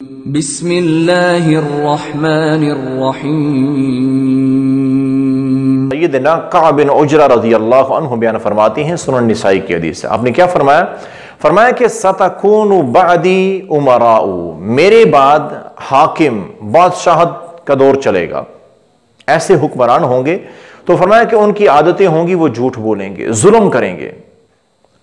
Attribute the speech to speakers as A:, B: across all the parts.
A: بسم اللہ الرحمن الرحیم۔
B: سیدنا کعب بن عجرہ رضی اللہ عنہ بیان فرماتے ہیں، سنن نسائی کی حدیث ہے، آپ نے کیا فرمایا؟ فرمایا کہ ستکون بعدی امراء، میرے بعد حاکم بادشاہت کا دور چلے گا، ایسے حکمران ہوں گے، تو فرمایا کہ ان کی عادتیں ہوں گی وہ جھوٹ بولیں گے، ظلم کریں گے۔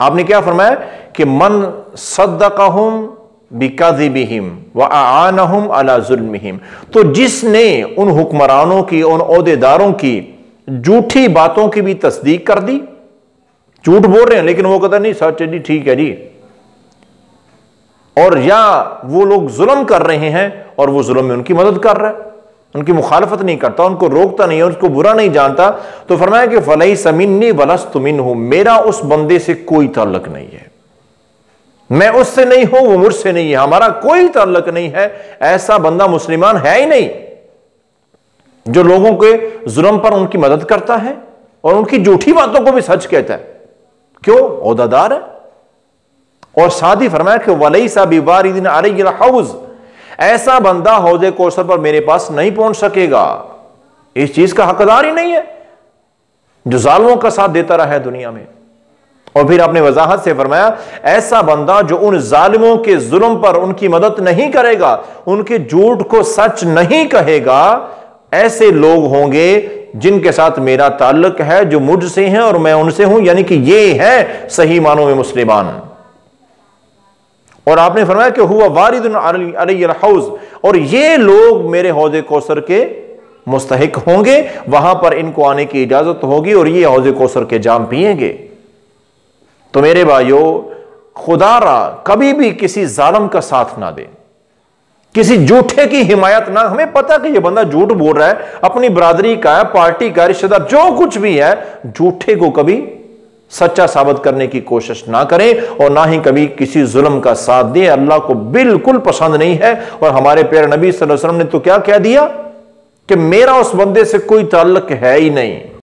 B: آپ نے کیا فرمایا کہ من صدقہم بکذبہم واعانہم علی ظلمہم، تو جس نے ان حکمرانوں کی، ان عہدیداروں کی جھوٹی باتوں کی بھی تصدیق کر دی، جھوٹ بول رہے ہیں لیکن وہ کہتا نہیں سچ ہے جی، ٹھیک ہے جی، اور یا وہ لوگ ظلم کر رہے ہیں اور وہ ظلم میں ان کی مدد کر رہا ہے، ان کی مخالفت نہیں کرتا، ان کو روکتا نہیں ہے، اس کو برا نہیں جانتا، تو فرمایا کہ فَلَيْسَ مِنِّي وَلَسْتُ مِنْهُ، میرا اس بندے سے کوئی تعلق نہیں ہے، میں اس سے نہیں ہوں، وہ مجھ سے نہیں ہے، ہمارا کوئی تعلق نہیں ہے۔ ایسا بندہ مسلمان ہے ہی نہیں جو لوگوں کے ظلم پر ان کی مدد کرتا ہے اور ان کی جھوٹی باتوں کو بھی سچ کہتا ہے، کیوں؟ عہدہ دار ہے۔ اور ساتھ ہی فرمایا کہ وَلَيْسَ بِوَارِدٍ عَلَيَّ الْحَوْض، ایسا بندہ حوض کوثر پر میرے پاس نہیں پہنچ سکے گا، اس چیز کا حقدار ہی نہیں ہے، جو ظالموں کا ساتھ دیتا رہا ہے دنیا میں۔ اور پھر آپ نے وضاحت سے فرمایا ایسا بندہ جو ان ظالموں کے ظلم پر ان کی مدد نہیں کرے گا، ان کے جھوٹ کو سچ نہیں کہے گا، ایسے لوگ ہوں گے جن کے ساتھ میرا تعلق ہے، جو مجھ سے ہیں اور میں ان سے ہوں، یعنی کہ یہ ہے صحیح معنوں میں مسلمان۔ اور آپ نے فرمایا کہ ہوا وارد علی الحوض، اور یہ لوگ میرے حوض کوثر کے مستحق ہوں گے، وہاں پر ان کو آنے کی اجازت ہوگی اور یہ حوض کوثر کے جام پئیں گے۔ تو میرے بھائیو، خدا را کبھی بھی کسی ظالم کا ساتھ نہ دے، کسی جھوٹے کی حمایت نہ، ہمیں پتہ کہ یہ بندہ جھوٹ بول رہا ہے، اپنی برادری کا ہے، پارٹی کا، رشتہ دار، جو کچھ بھی ہے، جھوٹے کو کبھی سچا ثابت کرنے کی کوشش نہ کریں اور نہ ہی کبھی کسی ظلم کا ساتھ دیں، اللہ کو بالکل پسند نہیں ہے۔ اور ہمارے پیارے نبی صلی اللہ علیہ وسلم نے تو کیا کہہ دیا کہ میرا اس بندے سے کوئی تعلق ہے ہی نہیں۔